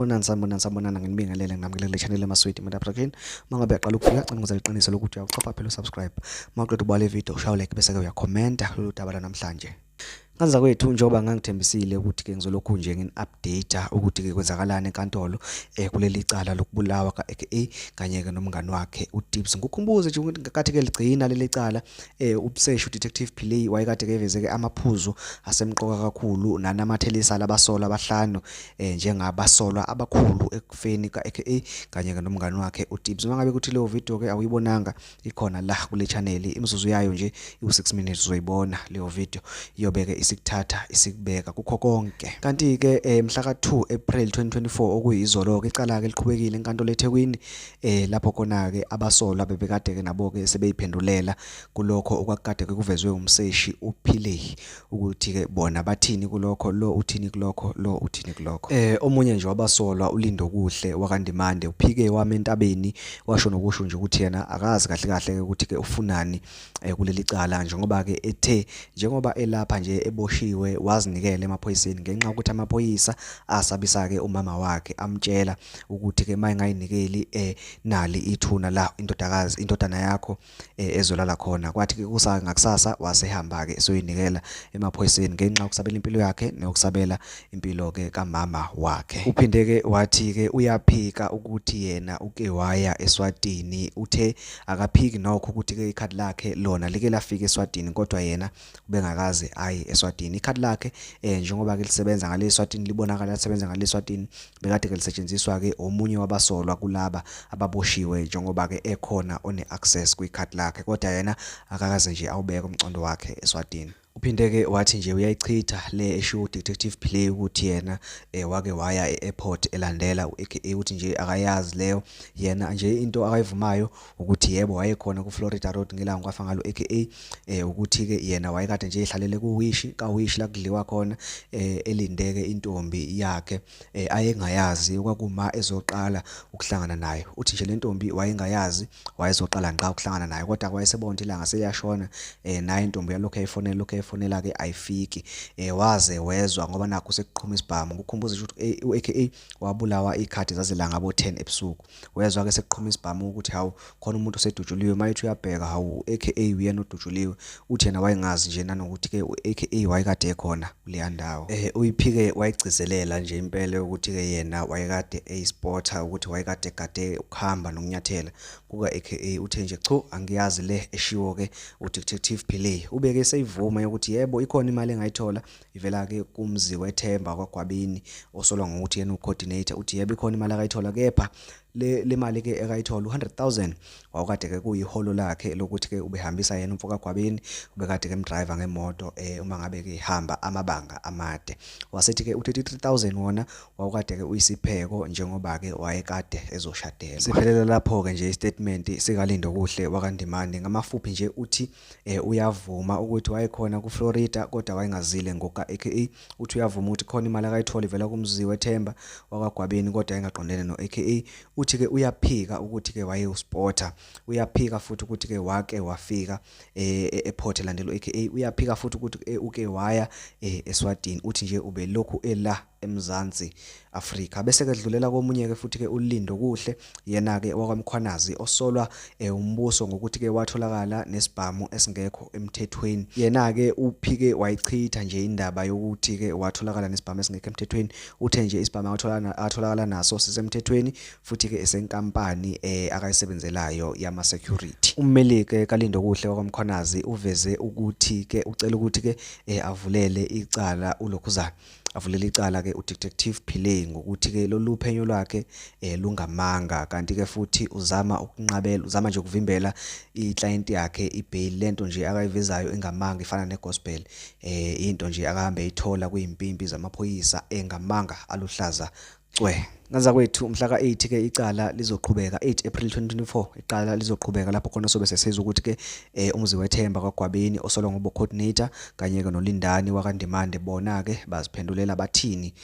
Sanibonani nginibingelele nginamukele channel emaswidi production. Mangabe yaqala ukufika cela ngizale iqiniso lokuthi uyaqhopha phela subscribe. Mawuqeda ubale video ushaye like bese ke uyakhomenta lolu daba la namhlanje. Kanza kwethu njengoba ngangithembisile ukuthi ke ngizolokhu nje ngini-update ukuthi ke kwenzakalani enkantolo kuleli cala lokubulawa ka-aka kanye ke nomngani wakhe uTips. Ngikukhumbuze nje ukuthi ngakathi ke ligcina leli cala ubuseshi uDetective Play wayekade keveze ke amaphuzu asemqoka kakhulu nanamathelisa labasolwa abahlanu njengabasolwa abakhulu ekufeni ka-aka kanye ke nomngani wakhe uTips. Mangabe kuthi leyo video ke awuyibonanga ikhona la kule channel, imizuzu yayo nje u6 minutes uzoyibona leyo video iyobeke isikuthatha isikubeka kukho konke. Kanti ke mhla ka2 April 2024 okuyizolo ke icala ke liqhubekile enkantolo eThekwini lapho khona ke abasolwa bebekade ke nabo ke sebeyiphendulela kulokho okwakade ke kuvezwe umseshi uPlay ukuthi ke bona bathini kulokho, lo uthini kulokho, lo uthini kulokho. Omunye nje wabasolwa ulindo kuhle wakandimande uphike wami entabeni washo nokusho nje ukuthi yena akazi kahle kahle ke ukuthi ke ufunani kuleli cala njengoba ke ethe njengoba elapha nje eboshiwe wazinikela emaphoyiseni ngenxa ukuthi amaphoyisa asabisa ke umama wakhe amtshela ukuthi ke mayingayinikeli nali ithuna la indodana yakho ezolala khona. Kwathi ke kusaka ngakusasa wasehamba ke esoyinikela emaphoyiseni ngenxa yokusabela impilo yakhe nokusabela impilo ke kamama wakhe. Uphinde ke wathi ke uyaphika ukuthi yena uke waya eSwatini, uthe akaphiki nokho ukuthi ke ikhadi lakhe lona like lafika eSwatini kodwa yena ubengakaze ayi eSwatini. Ikhadi lakhe njengoba ke lisebenza ngale eSwatini libonakala lisebenza ngale eSwatini bekade ke lisetshenziswa ke omunye wabasolwa kulaba ababoshiwe njengoba ke ekhona one access kwikhadi lakhe kodwa yena akakaze nje awubeka umcondo wakhe eSwatini. Uphinde ke wathi nje uyayichitha le esho uDetective Play ukuthi yena wake waya e-airport elandela aka uthi nje akayazi leyo, yena nje into akayivumayo ukuthi yebo wayekhona ku-Florida Road ngelanga kwafa ngalo aka ukuthi ke yena wayekade nje ehlalele kuWish la kudliwa khona elindeke intombi yakhe ayengayazi okwakuma ezoqala ukuhlangana naye. Uthi nje le ntombi wayengayazi wayezoqala ngqa ukuhlangana naye kodwa wayesebona ilanga seyashona naye intombi yalokho efonela ke ayifiki waze wezwa ngoba nakho sekuqhuma isibhamu. Ukukhumbuza ukuthi u-aka wabulawa ikhathi zazela ngabo 10 ebusuku. Wezwa ke sekuqhuma isibhamu ukuthi hawu khona umuntu osedujuliwe, mayithi uyabheka hawu aka uyena odujuliwe. Uthi yena wayengazi nje nanokuthi ke u-aka wayekade ekhona kuleya ndawo. Uyiphike wayigcizelela nje impela ukuthi ke yena wayekade eyisporta ukuthi wayekade gade ukuhamba nokunyathela kuka aka. Uthe nje cho angiyazi le eshiwo ke uDetective Play. Ubeke seyivuma ukuthi yebo ikhona imali engayithola ivela ke kumzi wethemba kwaGwabini osolwa ngokuthi yena ucoordinator. Uthi yebo ikhona imali akayithola kepha le mali ke ekayithola u100,000 wawukade ke kuyiholo lakhe lokuthi ke ubehambisa yena umfoka Gwabini ubekade ke mdriver ngemoto uma ngabe ke ihamba amabanga amade. Wasethi ke u33,000 wona wawukade ke uyisipheko njengoba ke wayekade ezoshadela. Siphelela lapho ke nje istatement sikalindo kuhle wakandimande ngamafuphi nje uthi uyavuma ukuthi wayekhona kuFlorida kodwa wayengazile ngoka aka. Uthi uyavuma ukuthi khona imali akayithola ivela kumzi wethemba wakwaGwabini kodwa engaqondene no aka. Uthi ke uyaphika ukuthi ke waye usporta, uyaphika futhi ukuthi ke wake wafika e-airport elandela aka. Uyaphika futhi ukuthi uke waya eSwatini. Uthi nje ube lokhu ela eMzansi Afrika. Bese ke dlulela komunye ke futhi ke ulindo kuhle yena ke wakwaMkhwanazi osolwa umbuso ngokuthi ke watholakala nesibhamu esingekho emthethweni. Yena ke uphike wayichitha nje indaba yokuthi ke watholakala nesibhamu esingekho emthethweni. Uthe nje isibhamu atholakala naso sisemthethweni futhi ke esenkampani akayisebenzelayo yama security. Ummeli ke kalindo kuhle wakwaMkhwanazi uveze ukuthi ke ucela ukuthi ke avulele icala ulokhuzana avulele icala ke uDetective Play ngokuthi ke lolu phenyo lwakhe lungamanga kanti ke futhi uzama nje ukuvimbela iclient yakhe ibail. Lento nje akayivezayo engamanga ifana negospel into nje akahambe eyithola kuyimpimpi zamaphoyisa engamanga aluhlaza cwe. Ngaza kwethu mhla ka8 ke icala lizoqhubeka 8 April 2024 icala lizoqhubeka lapho khona sobe sesiza ukuthi ke umzi wethemba kwaGwabini osolwa ngobo coordinator kanye ke nolindani wakandimande bona ke baziphendulela bathini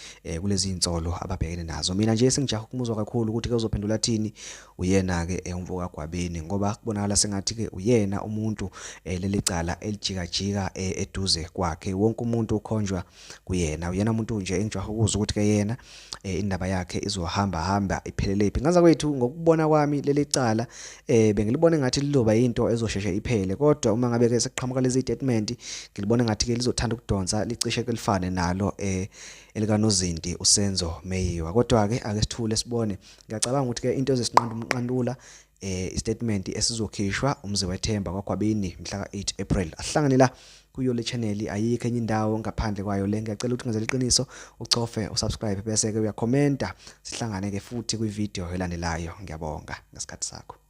kulezi insolo ababhekene nazo. Mina nje sengijaha ukumuzwa kakhulu ukuthi ke uzophendula thini uyena ke umfoka Gwabini ngoba kubonakala sengathi ke uyena umuntu leli cala elijikajika eduze kwakhe. Wonke umuntu ukhonjwa kuyena, uyena umuntu nje engijaha ukuzwa ukuthi ke yena indaba yakhe izohamba iphelele phi. Ngaza kwethu ngokubona kwami leli cala bengilibona ngathi liloba into ezosheshe iphele, kodwa uma ngabe ke sekuqhamuka lezi statement ngilibona ngathi ke lizothanda ukudonsa licishe ke lifane nalo elikanozinti uSenzo Meyiwa. Kodwa ke ake sithule sibone. Ngiyacabanga ukuthi ke into ezesinqanda umqandula istatement esizokhishwa umzi wethemba kwaGwabini mhla ka-8 April. Asihlangane la kuyo le channel, ayikho enye indawo ngaphandle kwayo le. Ngiyacela ukuthi ngenzele iqiniso ucofe usubscribe bese ke uyakhomenta, sihlangane ke futhi kwi video elandelayo. Ngiyabonga ngesikhathi sakho.